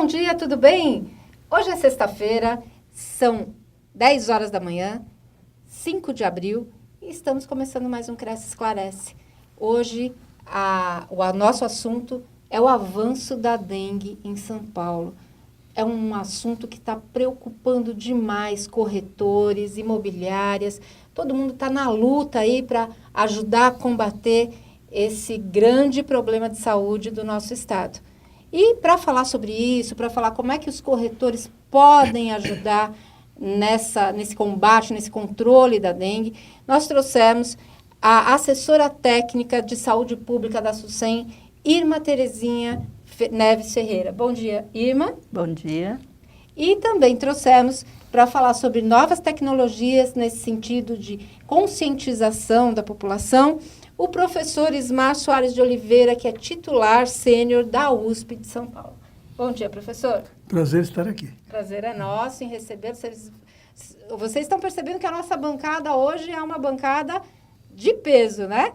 dia, tudo bem? Hoje é sexta-feira, são 10 horas da manhã, 5 de abril, e estamos começando mais um Cresce Esclarece. Hoje, o nosso assunto é o avanço da dengue em São Paulo. É um assunto que está preocupando demais corretores, imobiliárias. Todo mundo está na luta aí para ajudar a combater esse grande problema de saúde do nosso estado. E para falar sobre isso, para falar como é que os corretores podem ajudar nesse combate, nesse controle da dengue, nós trouxemos a assessora técnica de saúde pública da SUSEM, Irma Terezinha Neves Ferreira. Bom dia, Irma. Bom dia. E também trouxemos para falar sobre novas tecnologias nesse sentido de conscientização da população, o professor Ismar Soares de Oliveira, que é titular sênior da USP de São Paulo. Bom dia, professor. Prazer estar aqui. Prazer é nosso em receber vocês. Vocês estão percebendo que a nossa bancada hoje é uma bancada de peso, né?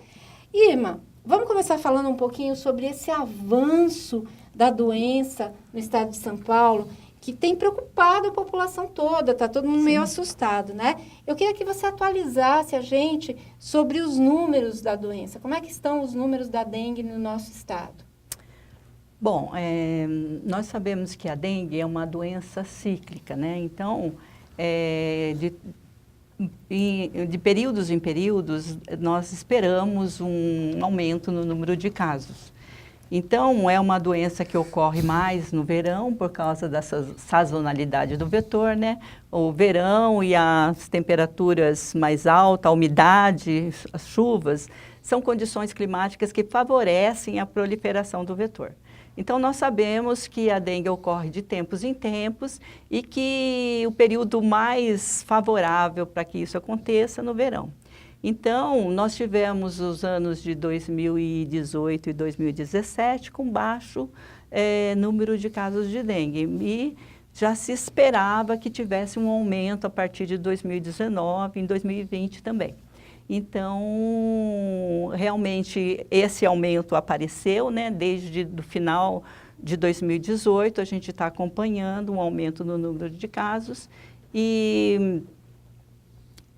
Irma, vamos começar falando um pouquinho sobre esse avanço da doença no estado de São Paulo, que tem preocupado a população toda, está todo mundo meio assustado, né? Eu queria que você atualizasse a gente sobre os números da doença. Como é que estão os números da dengue no nosso estado? Bom, nós sabemos que a dengue é uma doença cíclica, né? Então, de períodos em períodos, nós esperamos um aumento no número de casos. Então, é uma doença que ocorre mais no verão por causa dessa sazonalidade do vetor, né? O verão e as temperaturas mais altas, a umidade, as chuvas, são condições climáticas que favorecem a proliferação do vetor. Então, nós sabemos que a dengue ocorre de tempos em tempos e que o período mais favorável para que isso aconteça é no verão. Então, nós tivemos os anos de 2018 e 2017 com baixo número de casos de dengue e já se esperava que tivesse um aumento a partir de 2019 e em 2020 também. Então, realmente, esse aumento apareceu, né? Desde o final de 2018, a gente está acompanhando um aumento no número de casos e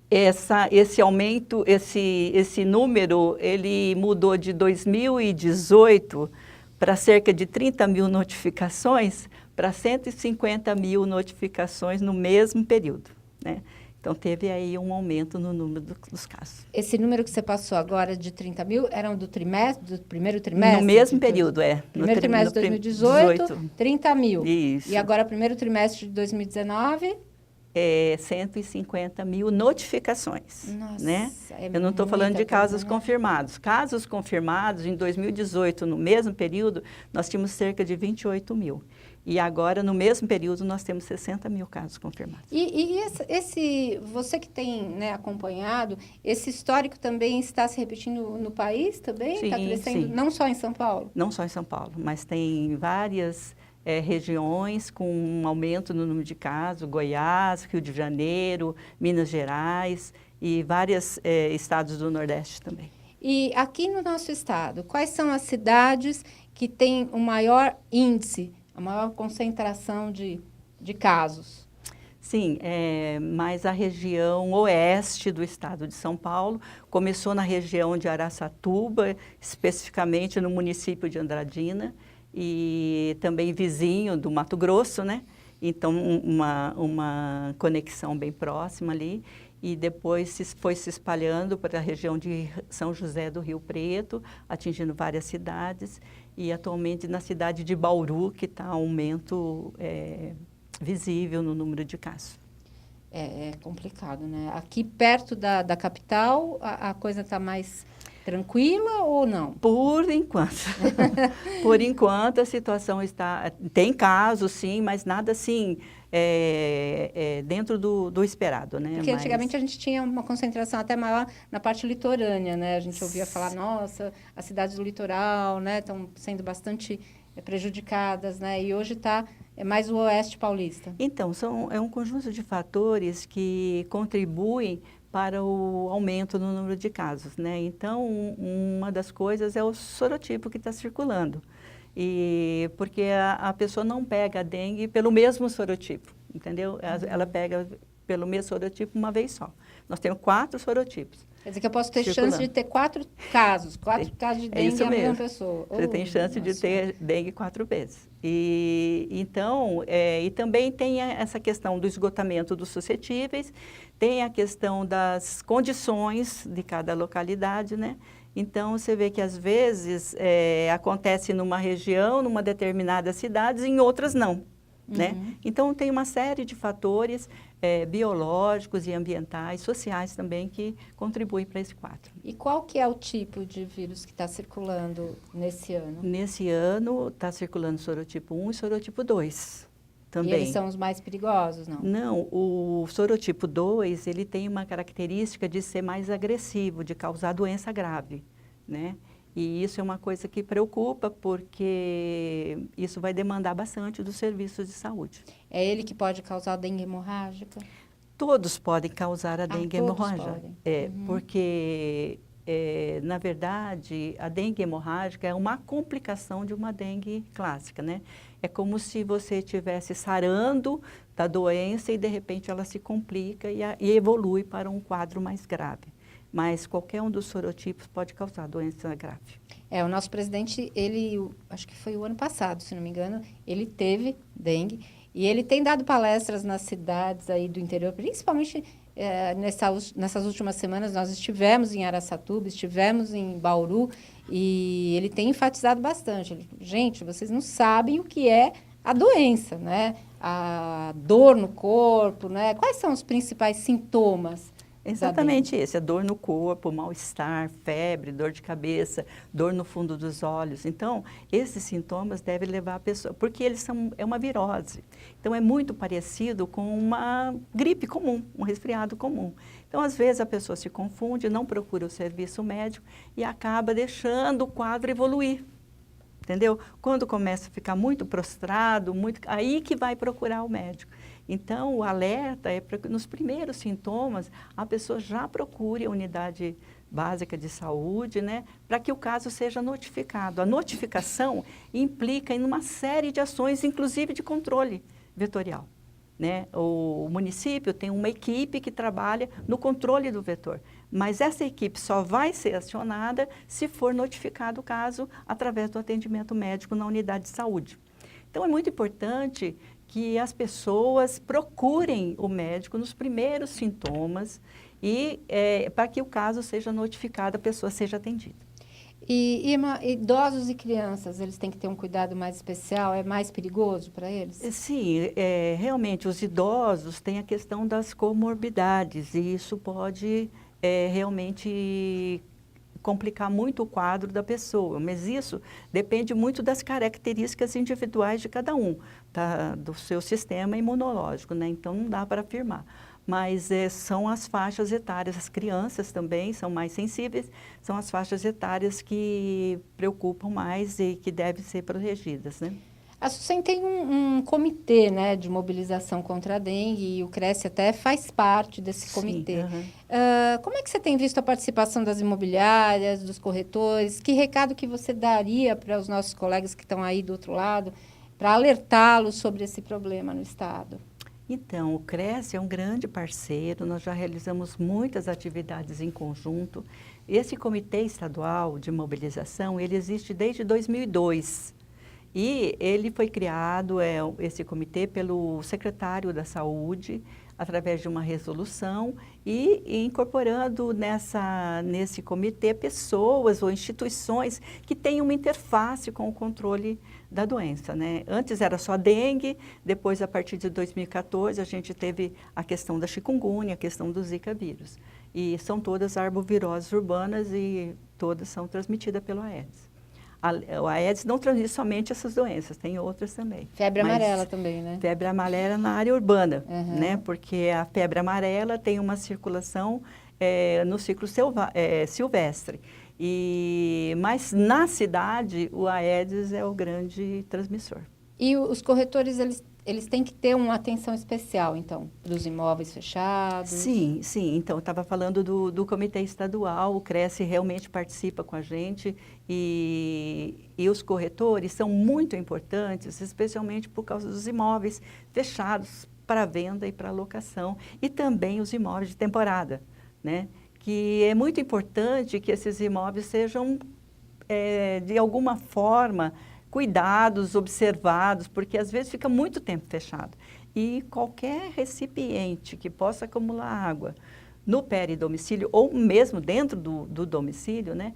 esse aumento, esse número, ele mudou de 2018 para cerca de 30 mil notificações para 150 mil notificações no mesmo período, né? Então, teve aí um aumento no número dos casos. Esse número que você passou agora de 30 mil, eram do primeiro trimestre? No mesmo período, Primeiro trimestre de 2018, 30 mil. Isso. E agora, primeiro trimestre de 2019? 150 mil notificações. Nossa, né? Eu não estou falando de casos né? confirmados. Casos confirmados, em 2018, no mesmo período, nós tínhamos cerca de 28 mil. E agora, no mesmo período, nós temos 60 mil casos confirmados. E você que tem, né, acompanhado, esse histórico também está se repetindo no país também? Está crescendo, sim. Não só em São Paulo? Não só em São Paulo, mas tem várias regiões com um aumento no número de casos, Goiás, Rio de Janeiro, Minas Gerais e vários estados do Nordeste também. E aqui no nosso estado, quais são as cidades que têm o maior índice, a maior concentração de casos? Sim, mas a região oeste do estado de São Paulo começou na região de Araçatuba, especificamente no município de Andradina, e também vizinho do Mato Grosso, né? Então, uma conexão bem próxima ali. E depois foi se espalhando para a região de São José do Rio Preto, atingindo várias cidades. E atualmente na cidade de Bauru, que está aumento visível no número de casos. É complicado, né? Aqui perto da capital, a coisa está mais tranquila ou não? Por enquanto. Por enquanto, a situação está... Tem casos, sim, mas nada assim dentro do esperado, né? Porque antigamente a gente tinha uma concentração até maior na parte litorânea, né? A gente ouvia falar, nossa, as cidades do litoral, né, estão sendo bastante prejudicadas, né? E hoje está mais o oeste paulista. Então, é um conjunto de fatores que contribuem para o aumento no número de casos, né? Então, uma das coisas é o sorotipo que está circulando. E porque a pessoa não pega a dengue pelo mesmo sorotipo, entendeu? Ela pega pelo mesmo sorotipo uma vez só. Nós temos 4 sorotipos. Quer dizer que eu posso ter circulando. chance de ter 4 casos de dengue isso a mesma mesmo. pessoa. Você tem chance de ter dengue 4 vezes. E então, e também tem essa questão do esgotamento dos suscetíveis, tem a questão das condições de cada localidade, né? Então, você vê que às vezes acontece numa região, numa determinada cidade, e em outras não. Né? Então, tem uma série de fatores biológicos e ambientais, sociais também, que contribuem para esse quadro. E qual que é o tipo de vírus que está circulando nesse ano? Nesse ano, está circulando sorotipo 1 e sorotipo 2 também. E eles são os mais perigosos, não? Não, o sorotipo 2, ele tem uma característica de ser mais agressivo, de causar doença grave, né? E isso é uma coisa que preocupa, porque isso vai demandar bastante dos serviços de saúde. É ele que pode causar dengue hemorrágica? Todos podem causar a dengue hemorrágica. Podem. Porque, na verdade, a dengue hemorrágica é uma complicação de uma dengue clássica, né? É como se você estivesse sarando da doença e, de repente, ela se complica e evolui para um quadro mais grave. Mas qualquer um dos sorotipos pode causar doença grave. O nosso presidente, acho que foi o ano passado, se não me engano, ele teve dengue e ele tem dado palestras nas cidades aí do interior, principalmente nessas últimas semanas. Nós estivemos em Araçatuba, estivemos em Bauru e ele tem enfatizado bastante. Gente, vocês não sabem o que é a doença, né? A dor no corpo, né? Quais são os principais sintomas? Exatamente isso, a dor no corpo, mal-estar, febre, dor de cabeça, dor no fundo dos olhos. Então, esses sintomas devem levar a pessoa, porque é uma virose. Então, é muito parecido com uma gripe comum, um resfriado comum. Então, às vezes, a pessoa se confunde, não procura o serviço médico e acaba deixando o quadro evoluir. Entendeu? Quando começa a ficar muito prostrado, aí que vai procurar o médico. Então, o alerta é para que nos primeiros sintomas a pessoa já procure a unidade básica de saúde, né, para que o caso seja notificado. A notificação implica em uma série de ações, inclusive de controle vetorial. Né? O município tem uma equipe que trabalha no controle do vetor, mas essa equipe só vai ser acionada se for notificado o caso através do atendimento médico na unidade de saúde. Então, é muito importante que as pessoas procurem o médico nos primeiros sintomas e para que o caso seja notificado, a pessoa seja atendida. E idosos e crianças, eles têm que ter um cuidado mais especial? É mais perigoso para eles? Sim, realmente os idosos têm a questão das comorbidades e isso pode realmente complicar muito o quadro da pessoa, mas isso depende muito das características individuais de cada um, do seu sistema imunológico, né? Então não dá para afirmar. Mas são as faixas etárias, as crianças também são mais sensíveis, são as faixas etárias que preocupam mais e que devem ser protegidas, né? A SUSEM tem um comitê, né, de mobilização contra a dengue e o Cresce até faz parte desse comitê. Como é que você tem visto a participação das imobiliárias, dos corretores? Que recado que você daria para os nossos colegas que estão aí do outro lado, para alertá-los sobre esse problema no Estado? Então, o Cresce é um grande parceiro, nós já realizamos muitas atividades em conjunto. Esse comitê estadual de mobilização, ele existe desde 2002. E ele foi criado, esse comitê, pelo secretário da Saúde, através de uma resolução, e incorporando nesse comitê pessoas ou instituições que têm uma interface com o controle da doença, né? Antes era só dengue, depois, a partir de 2014, a gente teve a questão da chikungunya, a questão do Zika vírus. E são todas arboviroses urbanas e todas são transmitidas pelo Aedes. O Aedes não transmite somente essas doenças, tem outras também. Febre amarela também, né? Febre amarela na área urbana, né? Porque a febre amarela tem uma circulação no ciclo silvestre. Mas na cidade, o Aedes é o grande transmissor. E os corretores, eles eles têm que ter uma atenção especial, então, para os imóveis fechados? Sim, sim. Então, eu estava falando do Comitê Estadual, o Cresce realmente participa com a gente e os corretores são muito importantes, especialmente por causa dos imóveis fechados para venda e para locação, e também os imóveis de temporada, né? Que é muito importante que esses imóveis sejam, de alguma forma, cuidados, observados, porque às vezes fica muito tempo fechado. E qualquer recipiente que possa acumular água no peridomicílio ou mesmo dentro do domicílio, né,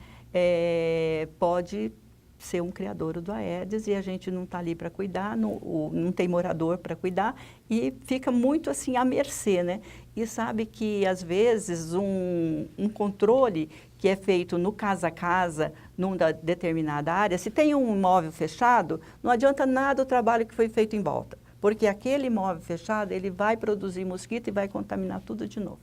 pode ser um criadouro do Aedes e a gente não está ali para cuidar, não tem morador para cuidar e fica muito assim à mercê, né? E sabe que às vezes um controle que é feito no casa a casa, numa determinada área, se tem um imóvel fechado, não adianta nada o trabalho que foi feito em volta, porque aquele imóvel fechado, ele vai produzir mosquito e vai contaminar tudo de novo.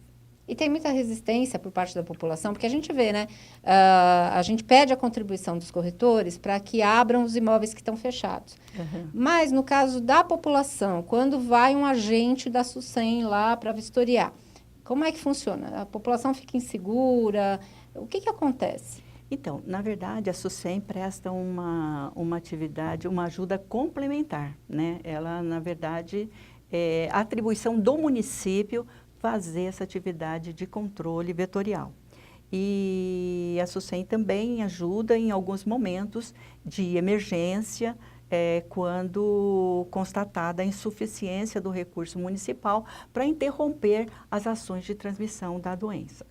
E tem muita resistência por parte da população, porque a gente vê, né? A gente pede a contribuição dos corretores para que abram os imóveis que estão fechados. Uhum. Mas, no caso da população, quando vai um agente da SUSEM lá para vistoriar, como é que funciona? A população fica insegura? O que acontece? Então, na verdade, a SUSEM presta uma atividade, uma ajuda complementar, né? Ela, na verdade, é a atribuição do município fazer essa atividade de controle vetorial. E a SUSEM também ajuda em alguns momentos de emergência, quando constatada a insuficiência do recurso municipal para interromper as ações de transmissão da doença.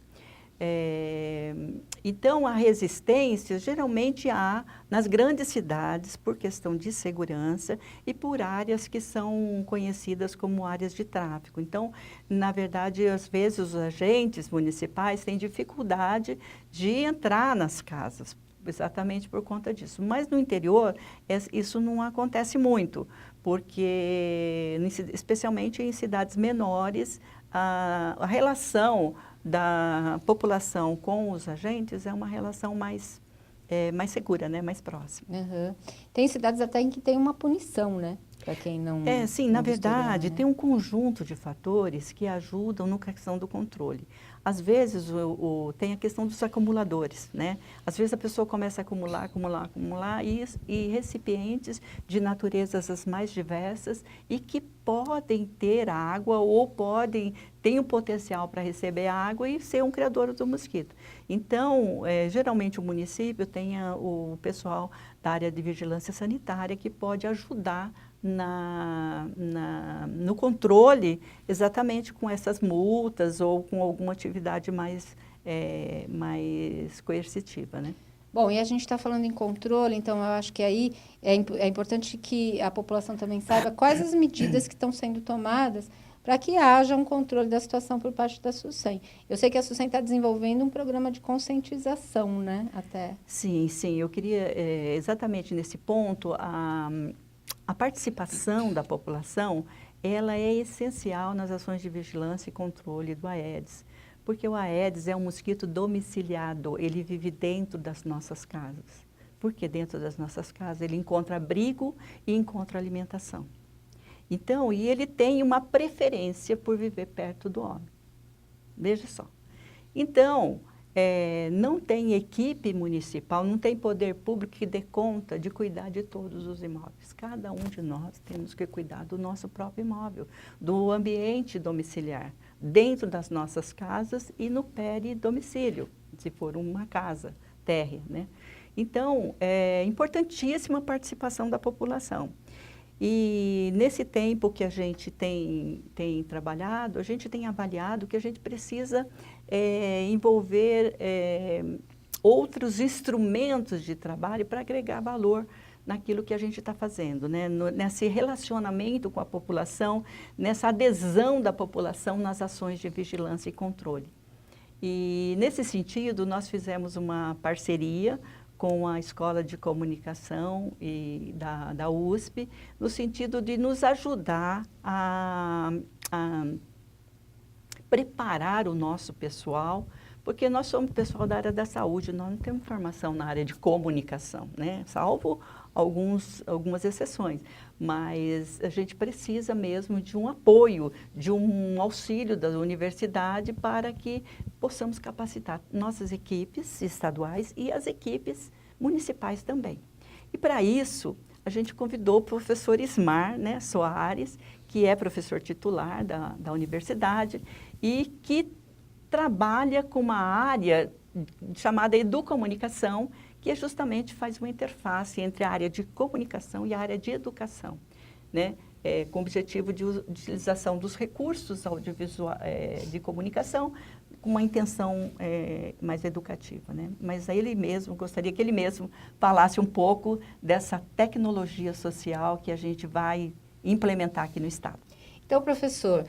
Então, a resistência geralmente há nas grandes cidades por questão de segurança e por áreas que são conhecidas como áreas de tráfego. Então, na verdade, às vezes os agentes municipais têm dificuldade de entrar nas casas, exatamente por conta disso. Mas no interior, isso não acontece muito, porque, especialmente em cidades menores, a relação da população com os agentes é uma relação mais segura, né? Mais próxima. Uhum. Tem cidades até em que tem uma punição, né? Para quem não... Sim, não na verdade, né? tem um conjunto de fatores que ajudam na questão do controle. Às vezes, tem a questão dos acumuladores, né? Às vezes a pessoa começa a acumular e recipientes de naturezas as mais diversas e que podem ter água ou têm o potencial para receber água e ser um criador do mosquito. Então, geralmente o município tem o pessoal da área de vigilância sanitária que pode ajudar no controle, exatamente com essas multas ou com alguma atividade mais coercitiva, né? Bom, e a gente está falando em controle, então eu acho que aí é importante que a população também saiba quais as medidas que estão sendo tomadas para que haja um controle da situação por parte da SUSEM. Eu sei que a SUSEM está desenvolvendo um programa de conscientização, né? Até. Sim, eu queria, exatamente nesse ponto, a participação da população, ela é essencial nas ações de vigilância e controle do Aedes, porque o Aedes é um mosquito domiciliado, ele vive dentro das nossas casas. Porque dentro das nossas casas ele encontra abrigo e encontra alimentação. Então, e ele tem uma preferência por viver perto do homem. Veja só. Então, não tem equipe municipal, não tem poder público que dê conta de cuidar de todos os imóveis. Cada um de nós temos que cuidar do nosso próprio imóvel, do ambiente domiciliar, dentro das nossas casas e no peridomicílio, se for uma casa térrea, né? Então, é importantíssima a participação da população. E nesse tempo que a gente tem trabalhado, a gente tem avaliado que a gente precisa envolver outros instrumentos de trabalho para agregar valor naquilo que a gente está fazendo, né? Nesse relacionamento com a população, nessa adesão da população nas ações de vigilância e controle. E nesse sentido, nós fizemos uma parceria com a Escola de Comunicação da USP, no sentido de nos ajudar a preparar o nosso pessoal porque nós somos pessoal da área da saúde, nós não temos formação na área de comunicação, né? Salvo algumas exceções, mas a gente precisa mesmo de um apoio, de um auxílio da universidade para que possamos capacitar nossas equipes estaduais e as equipes municipais também. E para isso, a gente convidou o professor Ismar, né, Soares, que é professor titular da universidade e que trabalha com uma área chamada educomunicação, que justamente faz uma interface entre a área de comunicação e a área de educação, né? Com o objetivo de utilização dos recursos audiovisuais de comunicação, com uma intenção mais educativa, né? Mas ele mesmo, gostaria que ele mesmo falasse um pouco dessa tecnologia social que a gente vai implementar aqui no Estado. Então, professor,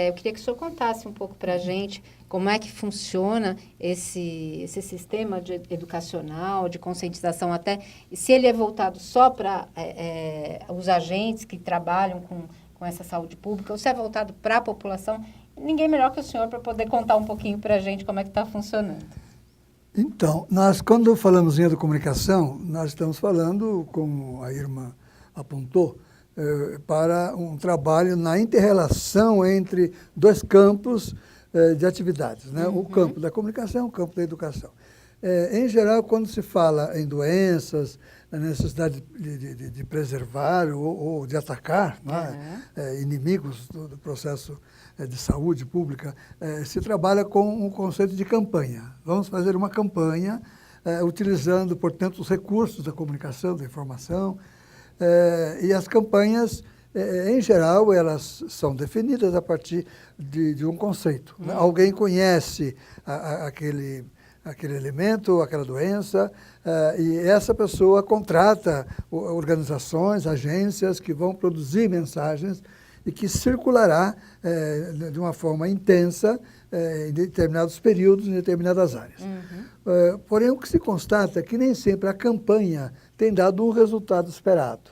eu queria que o senhor contasse um pouco para a gente como é que funciona esse sistema educacional, de conscientização até, e se ele é voltado só para os agentes que trabalham com essa saúde pública, ou se é voltado para a população. Ninguém melhor que o senhor para poder contar um pouquinho para a gente como é que está funcionando. Então, nós, quando falamos em educomunicação, nós estamos falando, como a Irma apontou, para um trabalho na inter-relação entre dois campos de atividades, né? O campo da comunicação e o campo da educação. Em geral, quando se fala em doenças, na necessidade de preservar ou de atacar, né? Inimigos do processo de saúde pública, se trabalha com um conceito de campanha. Vamos fazer uma campanha utilizando, portanto, os recursos da comunicação, da informação, e as campanhas, em geral, elas são definidas a partir de um conceito. Alguém conhece aquele elemento, aquela doença, e essa pessoa contrata organizações, agências que vão produzir mensagens e que circulará de uma forma intensa em determinados períodos, em determinadas áreas. Porém, o que se constata é que nem sempre a campanha tem dado um resultado esperado,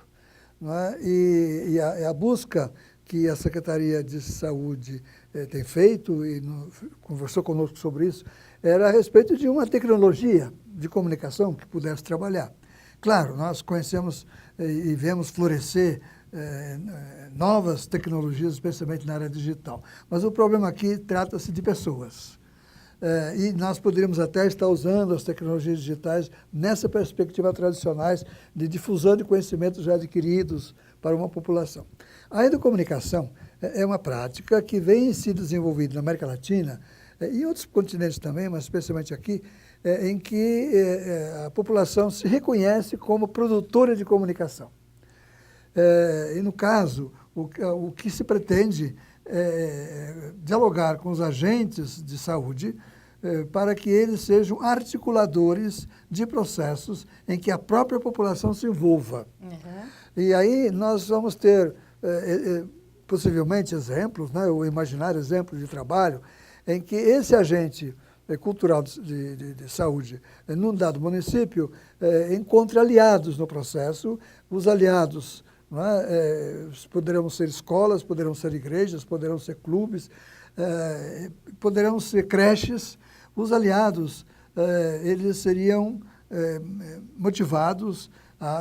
não é? E a busca que a Secretaria de Saúde tem feito, e conversou conosco sobre isso, era a respeito de uma tecnologia de comunicação que pudesse trabalhar. Claro, nós conhecemos e vemos florescer novas tecnologias, especialmente na área digital. Mas o problema aqui trata-se de pessoas. E nós poderíamos até estar usando as tecnologias digitais nessa perspectiva tradicionais de difusão de conhecimentos já adquiridos para uma população. A educomunicação é uma prática que vem se desenvolvendo na América Latina e em outros continentes também, mas especialmente aqui, em que a população se reconhece como produtora de comunicação. E, no caso, o que se pretende é dialogar com os agentes de saúde para que eles sejam articuladores de processos em que a própria população se envolva. E aí nós vamos ter, possivelmente, exemplos, né, ou imaginar exemplos de trabalho, em que esse agente cultural de saúde, num dado município, encontre aliados no processo. Os aliados, não é? Poderão ser escolas, poderão ser igrejas, poderão ser clubes, poderão ser creches. Os aliados, eles seriam motivados,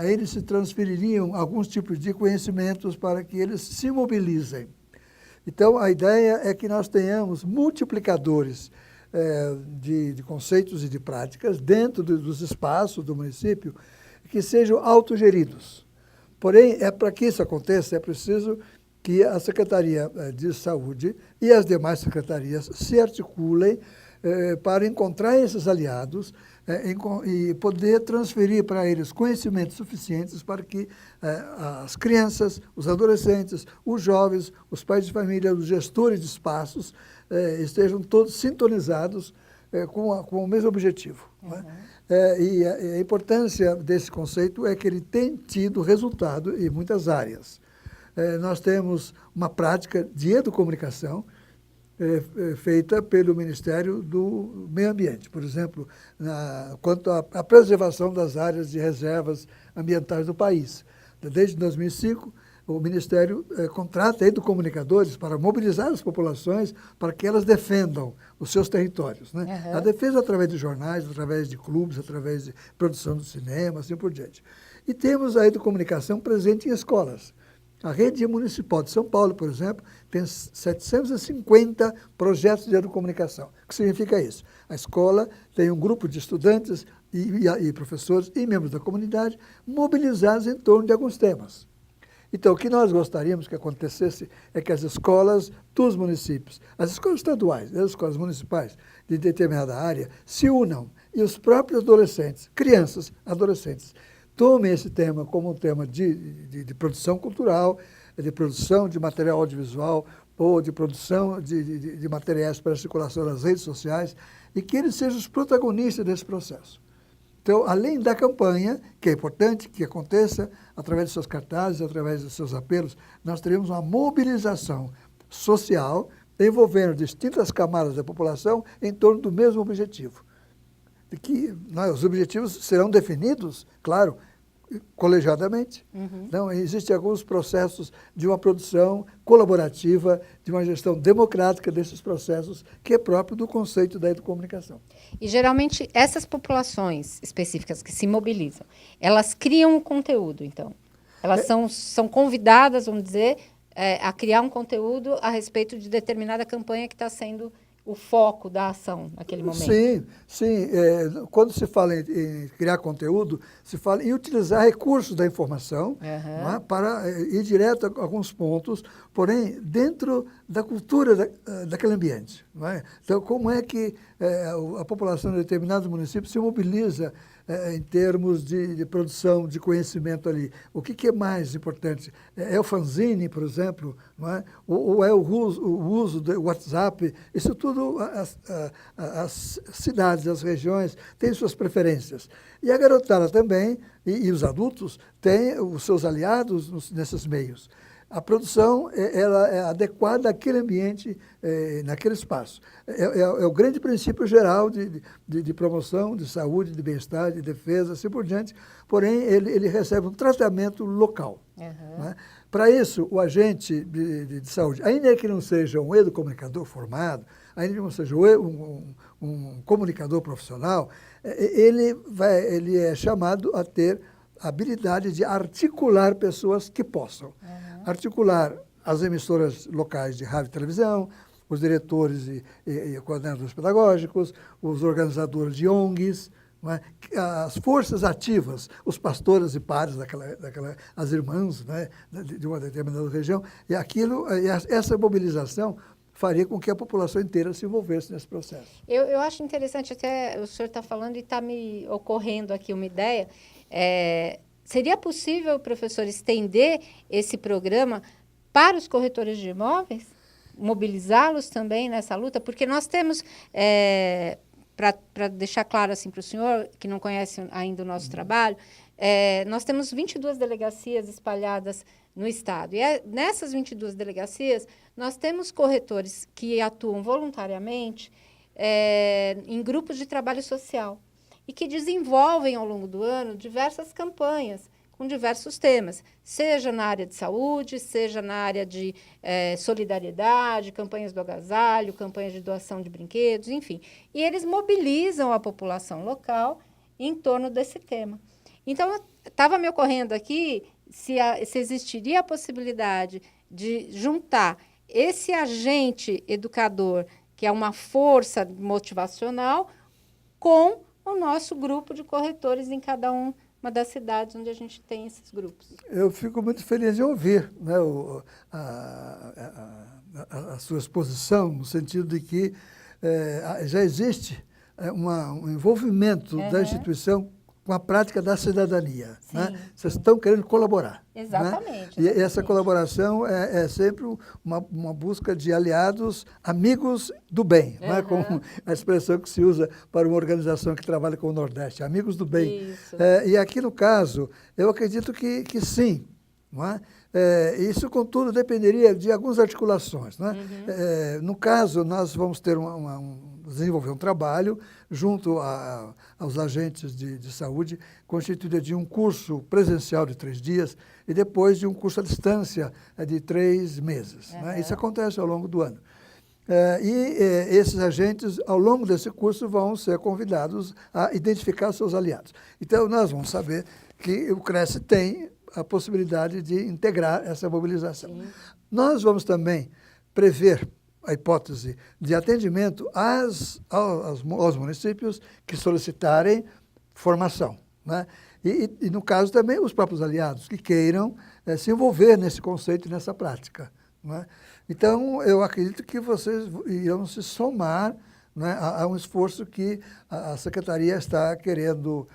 eles se transfeririam alguns tipos de conhecimentos para que eles se mobilizem. Então, a ideia é que nós tenhamos multiplicadores de conceitos e de práticas dentro dos espaços do município que sejam autogeridos. Porém, para que isso aconteça, é preciso que a Secretaria de Saúde e as demais secretarias se articulem para encontrar esses aliados e poder transferir para eles conhecimentos suficientes para que as crianças, os adolescentes, os jovens, os pais de família, os gestores de espaços estejam todos sintonizados com o mesmo objetivo. E a importância desse conceito é que ele tem tido resultado em muitas áreas. Nós temos uma prática de educomunicação feita pelo Ministério do Meio Ambiente, por exemplo, quanto à preservação das áreas de reservas ambientais do país. Desde 2005, o Ministério contrata educomunicadores para mobilizar as populações para que elas defendam os seus territórios, né? A defesa através de jornais, através de clubes, através de produção de cinema, assim por diante. E temos a educomunicação presente em escolas. A rede municipal de São Paulo, por exemplo, tem 750 projetos de educomunicação. O que significa isso? A escola tem um grupo de estudantes e professores e membros da comunidade mobilizados em torno de alguns temas. Então, o que nós gostaríamos que acontecesse é que as escolas dos municípios, as escolas estaduais, as escolas municipais de determinada área, se unam e os próprios adolescentes, crianças, adolescentes, tomem esse tema como um tema de produção cultural, de produção de material audiovisual ou de produção de materiais para circulação nas redes sociais e que eles sejam os protagonistas desse processo. Então, além da campanha, que é importante que aconteça através de seus cartazes, através dos seus apelos, nós teremos uma mobilização social envolvendo distintas camadas da população em torno do mesmo objetivo. De que os objetivos serão definidos, claro, colegiadamente. Então, existem alguns processos de uma produção colaborativa, de uma gestão democrática desses processos, que é próprio do conceito da educomunicação. E, geralmente, essas populações específicas que se mobilizam, elas criam um conteúdo, então? Elas são convidadas, vamos dizer, a criar um conteúdo a respeito de determinada campanha que está sendo o foco da ação naquele momento. Sim. Quando se fala em criar conteúdo, se fala em utilizar recursos da informação não é, para ir direto a alguns pontos, porém, dentro da cultura daquele ambiente. Não é? Então, como é que a população de determinados municípios se mobiliza em termos de produção de conhecimento ali? O que é mais importante? É o fanzine, por exemplo, não é? Ou é o uso do WhatsApp? Isso tudo, as cidades, as regiões têm suas preferências. E a garotada também, e os adultos, têm os seus aliados nesses meios. A produção ela é adequada àquele ambiente, naquele espaço. É o grande princípio geral de promoção, de saúde, de bem-estar, de defesa, assim por diante. Porém, ele recebe um tratamento local. Né? Para isso, o agente de saúde, ainda que não seja um educomunicador formado, ainda que não seja um comunicador profissional, ele é chamado a ter a habilidade de articular pessoas que possam. Articular as emissoras locais de rádio e televisão, os diretores e coordenadores pedagógicos, os organizadores de ONGs, não é? As forças ativas, os pastores e padres as irmãs, né, de uma determinada região, e essa mobilização faria com que a população inteira se envolvesse nesse processo. Eu acho interessante, até o senhor está falando e está me ocorrendo aqui uma ideia. Seria possível, professor, estender esse programa para os corretores de imóveis? Mobilizá-los também nessa luta? Porque nós temos, para deixar claro assim para o senhor, que não conhece ainda o nosso trabalho, nós temos 22 delegacias espalhadas no estado. E nessas 22 delegacias, nós temos corretores que atuam voluntariamente em grupos de trabalho social e que desenvolvem ao longo do ano diversas campanhas com diversos temas, seja na área de saúde, seja na área de solidariedade, campanhas do agasalho, campanhas de doação de brinquedos, enfim. E eles mobilizam a população local em torno desse tema. Então, estava me ocorrendo aqui se existiria a possibilidade de juntar esse agente educador, que é uma força motivacional, com o nosso grupo de corretores em cada uma das cidades onde a gente tem esses grupos. Eu fico muito feliz de ouvir, né, a sua exposição, no sentido de que já existe um envolvimento da instituição com a prática da cidadania. Né? Vocês estão querendo colaborar. Exatamente. Né? E essa colaboração é sempre uma busca de aliados, amigos do bem, né? Como a expressão que se usa para uma organização que trabalha com o Nordeste, amigos do bem. Isso. E aqui no caso, eu acredito que sim, não é? Isso, contudo, dependeria de algumas articulações. Não é? No caso, nós vamos ter desenvolver um trabalho junto aos agentes de saúde, constituído de um curso presencial de 3 dias e depois de um curso à distância de 3 meses. Né? Isso acontece ao longo do ano. Esses agentes, ao longo desse curso, vão ser convidados a identificar seus aliados. Então, nós vamos saber que o CRESSE tem a possibilidade de integrar essa mobilização. Sim. Nós vamos também prever a hipótese de atendimento aos municípios que solicitarem formação. Né? E, no caso, também os próprios aliados que queiram se envolver nesse conceito e nessa prática. Né? Então, eu acredito que vocês irão se somar, né, a um esforço que a Secretaria está querendo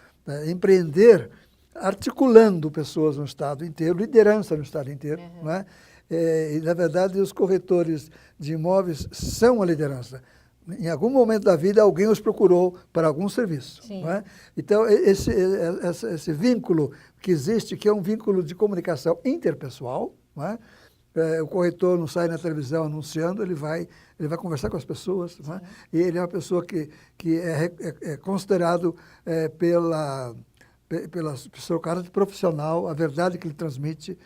empreender, articulando pessoas no Estado inteiro, liderança no Estado inteiro. Né? E, na verdade, os corretores de imóveis são a liderança. Em algum momento da vida, alguém os procurou para algum serviço. Né? Então, esse vínculo que existe, que é um vínculo de comunicação interpessoal, né? O corretor não sai na televisão anunciando, ele vai conversar com as pessoas. Né? E ele é uma pessoa que é considerado pelo seu caráter profissional, a verdade que ele transmite,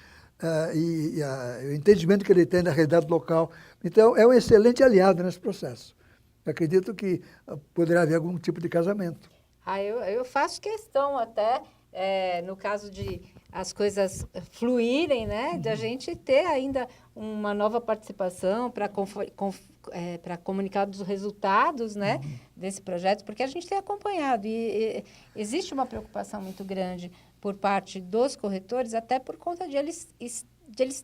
o entendimento que ele tem da realidade local. Então, é um excelente aliado nesse processo. Eu acredito que poderá haver algum tipo de casamento. Eu faço questão até, no caso de as coisas fluírem, né, de a gente ter ainda uma nova participação para comunicar dos resultados, né, desse projeto, porque a gente tem acompanhado e existe uma preocupação muito grande por parte dos corretores, até por conta de eles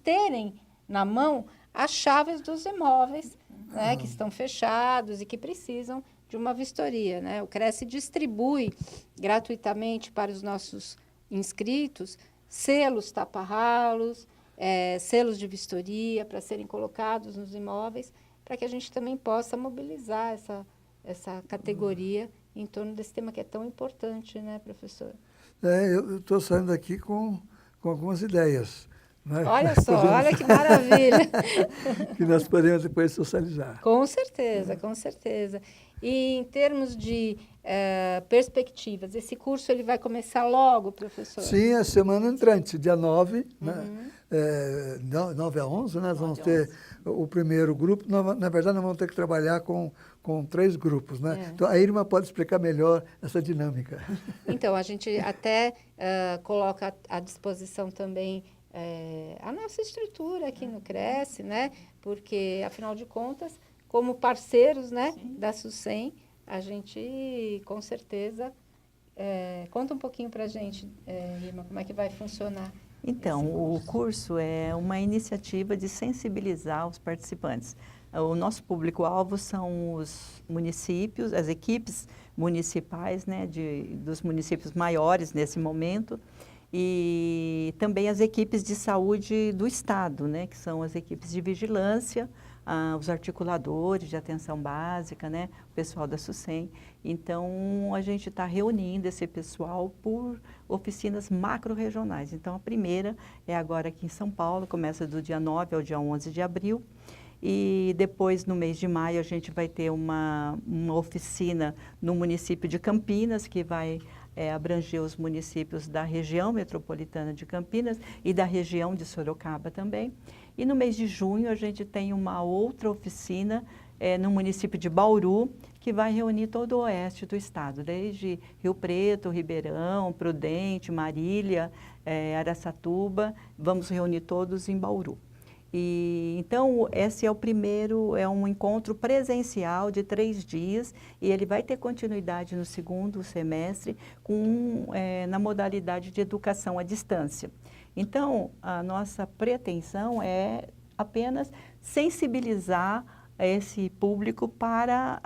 terem na mão as chaves dos imóveis, né, que estão fechados e que precisam de uma vistoria. Né? O CRESSE distribui gratuitamente para os nossos inscritos selos tapa-ralos, selos de vistoria para serem colocados nos imóveis, para que a gente também possa mobilizar essa categoria em torno desse tema que é tão importante, né, professor? Eu estou saindo daqui com algumas ideias. Né? Olha só, olha que maravilha! Que nós podemos depois socializar. Com certeza, com certeza. E em termos de perspectivas, esse curso ele vai começar logo, professor? Sim, a semana entrante, dia 9, né? 9 a 11, né? Nós vamos ter o primeiro grupo. Na verdade, nós vamos ter que trabalhar com 3 grupos. Né? Então, a Irma pode explicar melhor essa dinâmica. Então, a gente até coloca à disposição também a nossa estrutura aqui no CRESSE, né? Porque, afinal de contas, como parceiros, né, da SUSEM, a gente, com certeza, conta um pouquinho para a gente, Irma, como é que vai funcionar. Então, o curso é uma iniciativa de sensibilizar os participantes. O nosso público-alvo são os municípios, as equipes municipais, né, dos municípios maiores nesse momento, e também as equipes de saúde do Estado, né, que são as equipes de vigilância, os articuladores de atenção básica, né, o pessoal da SUSEM. Então, a gente está reunindo esse pessoal por oficinas macro-regionais. Então, a primeira é agora aqui em São Paulo, começa do dia 9 ao dia 11 de abril. E depois, no mês de maio, a gente vai ter uma oficina no município de Campinas, que vai abranger os municípios da região metropolitana de Campinas e da região de Sorocaba também. E no mês de junho a gente tem uma outra oficina no município de Bauru, que vai reunir todo o oeste do estado, desde Rio Preto, Ribeirão, Prudente, Marília, Araçatuba, vamos reunir todos em Bauru. E, então, esse é o primeiro, é um encontro presencial de 3 dias e ele vai ter continuidade no segundo semestre na modalidade de educação à distância. Então, a nossa pretensão é apenas sensibilizar esse público para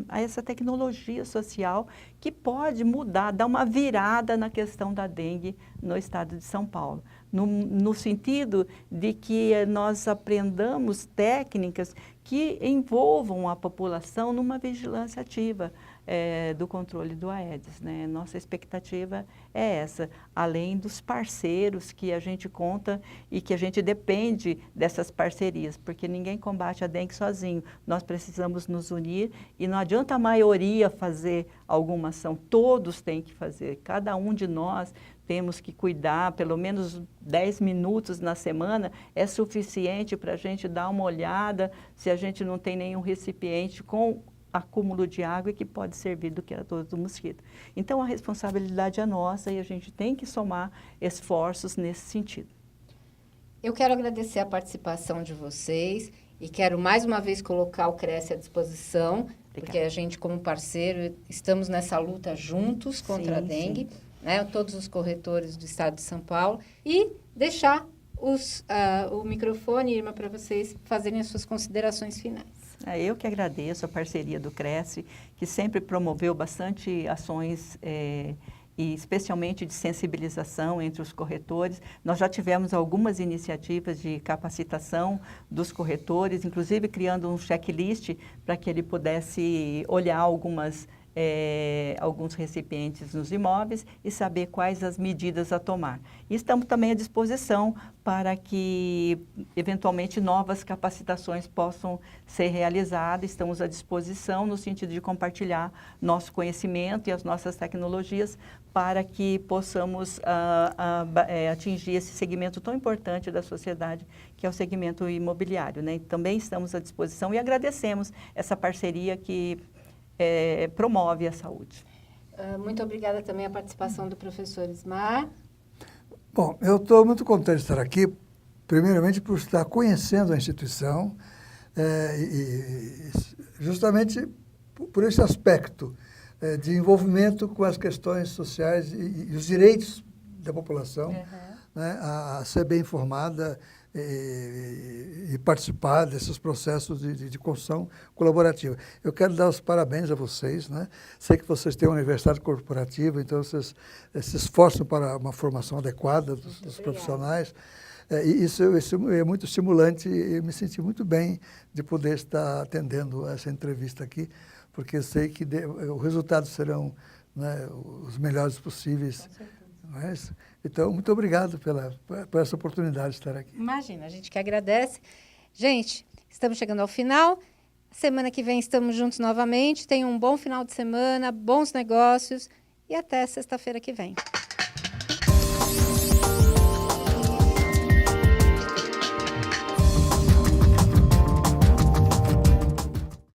essa tecnologia social que pode mudar, dar uma virada na questão da dengue no estado de São Paulo. No sentido de que nós aprendamos técnicas que envolvam a população numa vigilância ativa. do controle do Aedes, né? Nossa expectativa é essa, além dos parceiros que a gente conta e que a gente depende dessas parcerias, porque ninguém combate a dengue sozinho. Nós precisamos nos unir e não adianta a maioria fazer alguma ação, todos têm que fazer. Cada um de nós temos que cuidar, pelo menos 10 minutos na semana é suficiente para a gente dar uma olhada se a gente não tem nenhum recipiente com acúmulo de água que pode servir do criador do mosquito. Então, a responsabilidade é nossa e a gente tem que somar esforços nesse sentido. Eu quero agradecer a participação de vocês e quero mais uma vez colocar o Cresce à disposição, Obrigada. porque a gente, como parceiro, estamos nessa luta juntos contra a dengue, né, todos os corretores do estado de São Paulo, e deixar o microfone, Irma, para vocês fazerem as suas considerações finais. Eu que agradeço a parceria do Cresce, que sempre promoveu bastante ações e especialmente de sensibilização entre os corretores. Nós já tivemos algumas iniciativas de capacitação dos corretores, inclusive criando um checklist para que ele pudesse olhar alguns recipientes nos imóveis e saber quais as medidas a tomar. E estamos também à disposição para que, eventualmente, novas capacitações possam ser realizadas. Estamos à disposição no sentido de compartilhar nosso conhecimento e as nossas tecnologias para que possamos atingir esse segmento tão importante da sociedade, que é o segmento imobiliário, né? Também estamos à disposição e agradecemos essa parceria que promove a saúde. Muito obrigada também à participação do professor Ismar. Bom, eu estou muito contente de estar aqui, primeiramente por estar conhecendo a instituição e justamente por esse aspecto de envolvimento com as questões sociais e os direitos da população, né, a ser bem informada e participar desses processos de construção colaborativa. Eu quero dar os parabéns a vocês, né? Sei que vocês têm uma universidade corporativa, então vocês se esforçam para uma formação adequada dos profissionais. E isso é muito estimulante e me senti muito bem de poder estar atendendo essa entrevista aqui, porque eu sei que os resultados serão, né, os melhores possíveis. Mas, então, muito obrigado por essa oportunidade de estar aqui. Imagina, a gente que agradece. Gente, estamos chegando ao final. Semana que vem estamos juntos novamente. Tenham um bom final de semana, bons negócios e até sexta-feira que vem.